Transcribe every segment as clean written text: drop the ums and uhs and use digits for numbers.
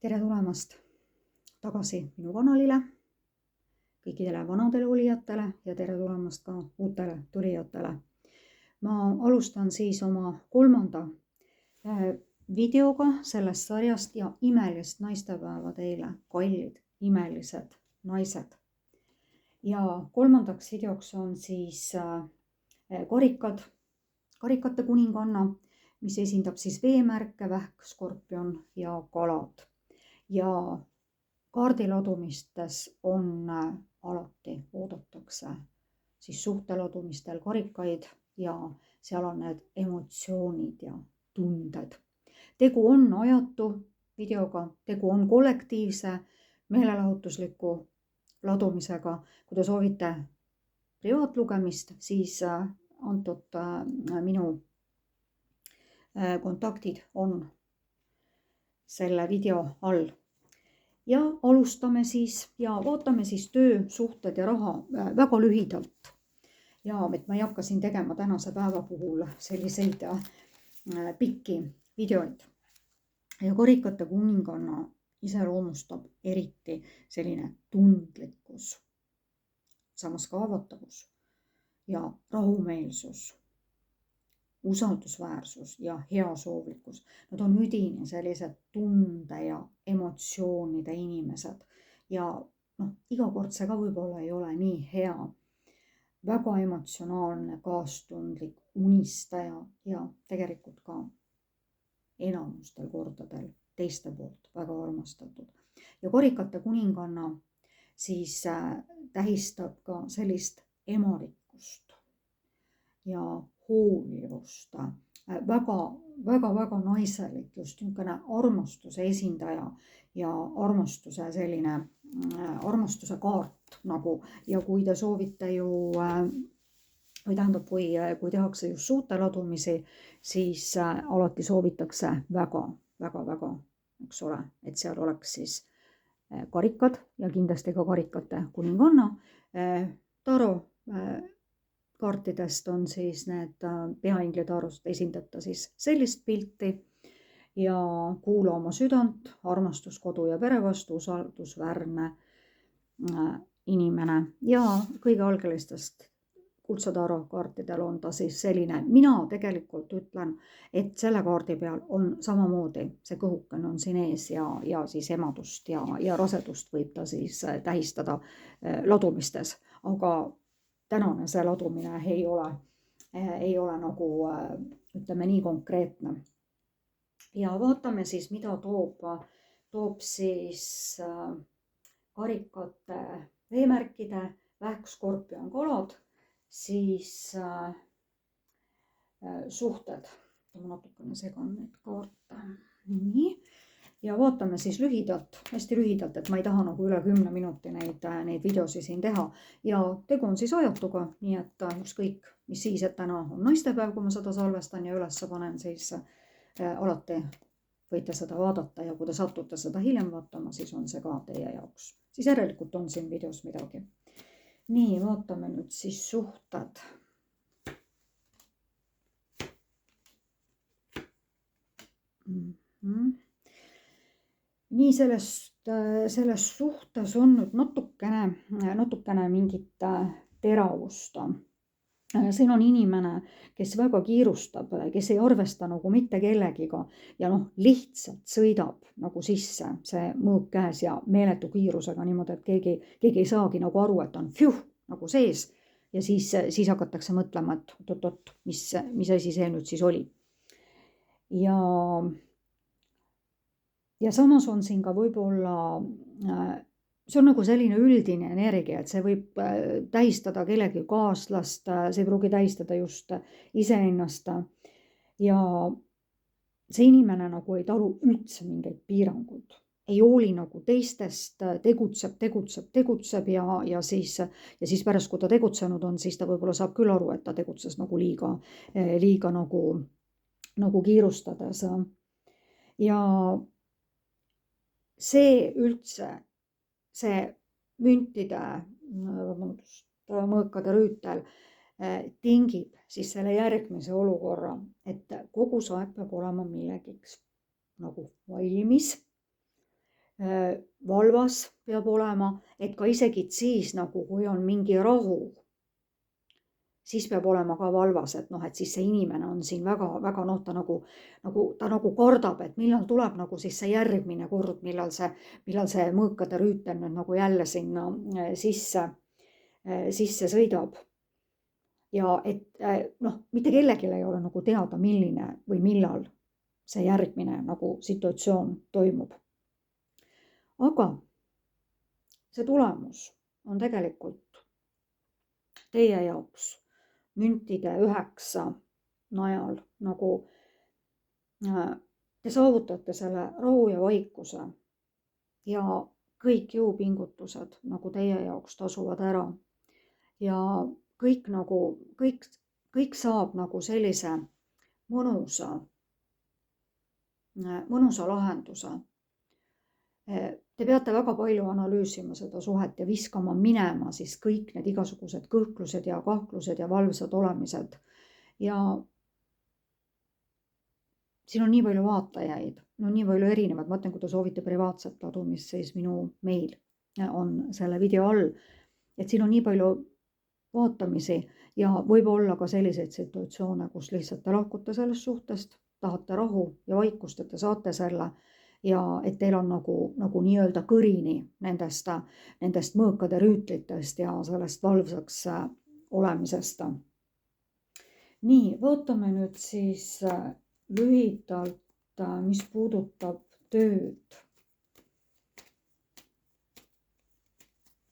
Tere tulemast tagasi minu kanalile, kõikidele vanadele olijatele ja tere tulemast ka uutele tulijatele. Ma alustan siis oma 3. videoga sellest sarjast ja imelist naistepäeva teile, kallid imelised naised. Ja 3. videoks on siis karikate kuninganna, mis esindab siis veemärke, vähk, skorpion ja kalad. Ja kaardiladumistes on alati oodatakse siis suhteladumistel karikaid ja seal on need emotsioonid ja tunded. Tegu on ajatu videoga, tegu on kollektiivse meelelahutusliku ladumisega. Kui te soovite privaatlugemist, siis antud minu kontaktid on selle video all. Ja alustame siis ja vaatame siis töö, suhted ja raha väga lühidalt. Ja et ma ei hakka siin tegema tänase päeva puhul selliseid pikki videoid. Ja karikate kuninganna iseloomustab eriti selline tundlikkus, samas ka haavatavus ja rahumeelsus, usaldusväärsus ja heasoovlikkus. Nad on üdini sellised tunde ja emotsioonide inimesed ja iga kord see ka võib-olla ei ole nii hea. Väga emotsionaalne, kaastundlik, unistaja ja tegelikult ka enamustel kordadel teiste poolt väga armastatud. Ja karikate kuninganna siis tähistab ka sellist emalikkust ja hoolivust, väga naiselik, just niisugune armastuse esindaja ja armastuse kaart nagu. Ja kui te soovite ju, või tähendab, kui tehakse just suhteladumisi, siis alati soovitakse väga, eks ole, et seal oleks siis karikad ja kindlasti ka karikate kuninganna. Taro kaartidest on siis need peainglid arust esindata siis sellist pilti ja kuula oma südant, armastus kodu ja pere vastu, usaldusväärne inimene ja kõige algelistest kuldse taro kaartidel on ta siis selline. Mina tegelikult ütlen, et selle kaardi peal on samamoodi, see kõhukene on siin ees ja siis emadust ja rasedust võib ta siis tähistada ladumistes, aga tänane see ladumine ei ole nagu, ütleme nii, konkreetne. Ja vaatame siis, mida toob siis karikate veemärkide, vähk, skorpion, kalad, siis suhted. Ma natukene segan neid kaarte. Nii. Ja vaatame siis lühidalt, hästi lühidalt, et ma ei taha nagu üle 10 minuti neid videosi siin teha. Ja tegu on siis ajatuga, nii et ükskõik, mis siis, et täna on naistepäev, kui ma seda salvestan ja üles panen, siis alati võite seda vaadata ja kui te satute seda hiljem vaatama, siis on see ka teie jaoks. Siis järelikult on siin videos midagi. Nii, vaatame nüüd siis suhted. Nii, selles suhtes on nüüd natukene mingit teravust. Siin on inimene, kes väga kiirustab, kes ei arvesta nagu mitte kellegiga ja lihtsalt sõidab nagu sisse see mõõk käes ja meeletu kiirusega niimoodi, et keegi ei saagi nagu aru, et on nagu sees ja siis hakatakse mõtlema, et oot, mis asi see nüüd siis oli. Ja samas on siin ka võib-olla, see on nagu selline üldine energia, et see võib tähistada kellegi kaaslast, see ei pruugi tähistada just iseennast. Ja see inimene nagu ei talu üldse mingeid piiranguid, ei hooli nagu teistest, tegutseb ja siis pärast, kui ta tegutsenud on, siis ta võib-olla saab küll aru, et ta tegutses nagu liiga nagu kiirustades. Ja see üldse, see müntide, mõõkade rüütel tingib siis selle järgmise olukorra, et kogu see aeg peab olema millegiks nagu valmis. valvas peab olema, et ka isegi siis nagu, kui on mingi rahu, siis peab olema ka valvas, et noh, et siis see inimene on siin väga, noh, ta nagu kardab, et millal tuleb nagu siis see järgmine kord, millal see mõõkade rüütel nüüd nagu jälle sinna sisse sõidab. Ja et noh, mitte kellelgi ei ole nagu teada, milline või millal see järgmine nagu situatsioon toimub. Aga see tulemus on tegelikult teie jaoks müntide 9 najal nagu te saavutate selle rahu ja vaikuse ja kõik jõupingutused nagu teie jaoks tasuvad ära ja kõik saab nagu sellise mõnusa lahenduse. Te peate väga palju analüüsima seda suhet ja viskama minema siis kõik need igasugused kõhklused ja kahklused ja valvsad olemised. Ja siin on nii palju vaatajaid, no nii palju erinevad, ma ütlen, kui te soovite privaatset ladumist, siis minu meil on selle video all, et siin on nii palju vaatamisi ja võib olla ka selliseid situatsioone, kus lihtsalt te lahkute sellest suhtest, tahate rahu ja vaikust, et te saate selle ja et teil on nagu nii-öelda kõrini nendest mõõkade rüütlitest ja sellest valvsaks olemisest. Nii, vaatame nüüd siis lühidalt, mis puudutab tööd.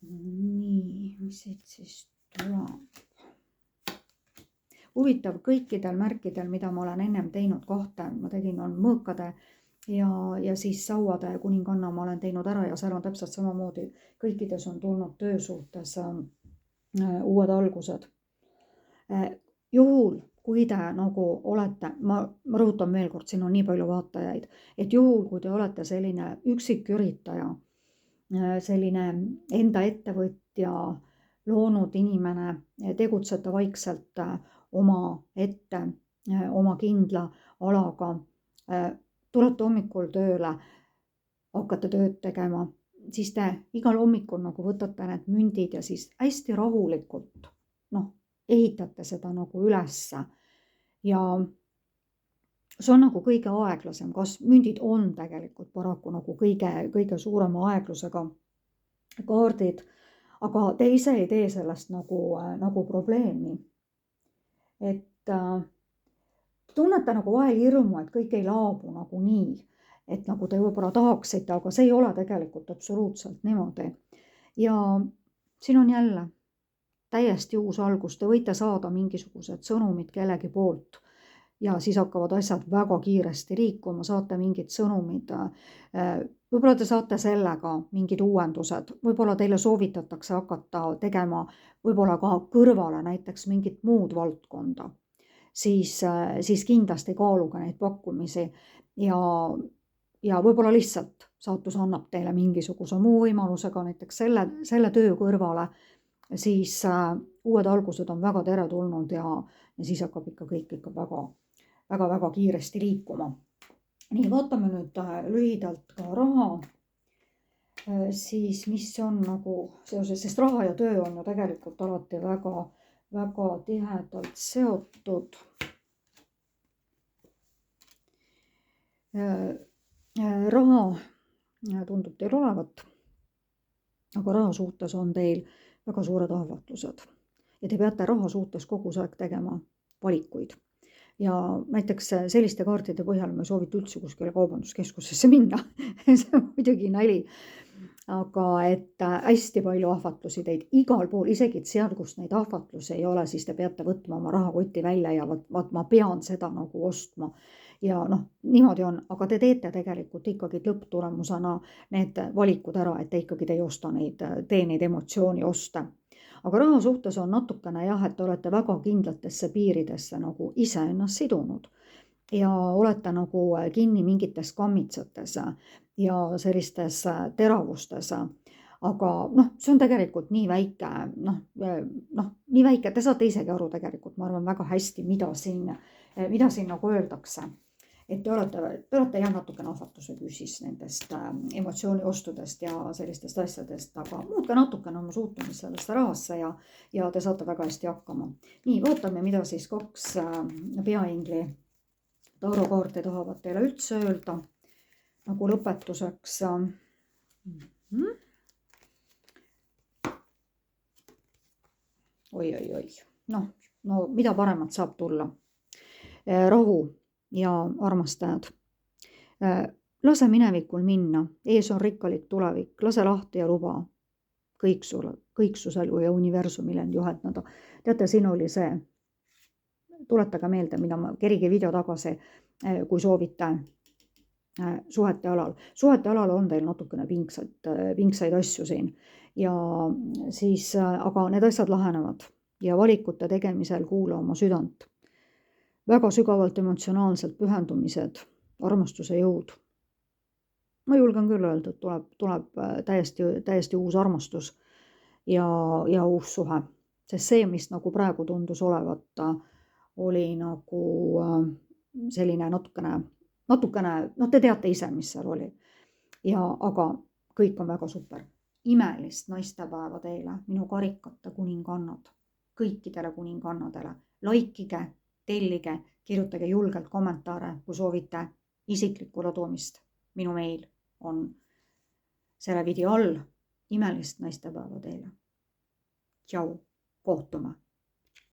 Nii, mis siit siis tuleb? Huvitav, kõikidel märkidel, mida ma olen ennem teinud kahte, ma tegin on mõõkade ja siis sauade kuninganna ma olen teinud ära ja seal on täpselt samamoodi. Kõikides on tulnud töösuhtes uued algused. Juhul, kui te nagu olete, ma rõhutan veel kord, siin on nii palju vaatajaid, et juhul, kui te olete selline üksiküritaja, selline enda ettevõtja, loonud inimene, tegutsete vaikselt oma kindla alaga, tulete hommikul tööle, hakkate tööd tegema, siis te igal hommikul nagu võtate need mündid ja siis hästi rahulikult ehitate seda nagu ülesse. Ja see on nagu kõige aeglasem, kas mündid on tegelikult paraku nagu kõige suurema aeglusega kaardid, aga te ise ei tee sellest nagu probleemi. Et tunnete nagu vahel hirmu, et kõik ei laabu nagu nii, et nagu te võib-olla tahaksite, aga see ei ole tegelikult absoluutselt niimoodi. Ja siin on jälle täiesti uus algus, te võite saada mingisugused sõnumid kellegi poolt ja siis hakkavad asjad väga kiiresti liikuma, saate mingid sõnumid, võib-olla te saate sellega mingid uuendused, võib-olla teile soovitatakse hakata tegema võib-olla ka kõrvale näiteks mingit muud valdkonda, siis kindlasti kaaluge neid pakkumisi ja võib-olla lihtsalt saatus annab teile mingisuguse muu võimalusega näiteks selle töö kõrvale, siis uued algused on väga teretulnud ja siis hakkab kõik väga kiiresti liikuma. Nii, vaatame nüüd lühidalt ka raha, siis mis on nagu seoses, sest raha ja töö on ju tegelikult alati väga tihedalt seotud. Raha tundub teil olevat, aga raha suhtes on teil väga suured ahvatlused ja te peate raha suhtes kogu aeg tegema valikuid. Ja näiteks selliste kaartide põhjal ma ei soovita üldse kuskile kaubanduskeskusesse minna. See on muidugi nali. Aga et hästi palju ahvatlusi teid igal pool, isegi seal, kus neid ahvatlusi ei ole, siis te peate võtma oma rahakoti välja ja vaat ma pean seda nagu ostma. Ja niimoodi on, aga te teete tegelikult ikkagi lõpptulemusena need valikud ära, et te ikkagi ei osta tee neid emotsiooni osta. Aga raha suhtes on natukene jah, et te olete väga kindlatesse piiridesse nagu ise ennast sidunud ja olete nagu kinni mingites kammitsates ja sellistes teravustes. Aga see on tegelikult nii väike, nii väike, te saate isegi aru tegelikult, ma arvan väga hästi, mida siin nagu öeldakse. et te olete jah natukene ahvatluse küsis nendest emotsiooniostudest ja sellistest asjadest, aga muutke natukene oma suhtumist sellesse rahasse ja te saate väga hästi hakkama. Nii, vaatame, mida siis 2 peaingli tarokaarti tahavad teile üldse öelda nagu lõpetuseks. Oi. No mida paremat saab tulla. Rahu ja armastajad. Lase minevikul minna, ees on rikkalik tulevik, lase lahti ja luba kõiksusel ja universumile juhendada. Teate, siin oli see, tuletage meelde, mida ma kerige video tagasi, kui soovite suhete alal. Suhete alal on teil natukene pingsaid asju siin ja siis, aga need asjad lahenevad ja valikute tegemisel kuula oma südant. Väga sügavalt emotsionaalselt pühendumised, armastuse jõud. Ma julgen küll öelda, et tuleb täiesti uus armastus ja uus suhe. Sest see, mis nagu praegu tundus olevat, oli nagu selline natukene, te teate ise, mis seal oli. Aga kõik on väga super. Imelist naistepäeva teile, minu karikate kuningannad, kõikidele kuningannadele. Laikige, tellige, kirjutage julgelt kommentaare, kui soovite isiklikku ladomist. Minu meil on selle video all. Imelist naistepäeva teile. Tšau, kohtume!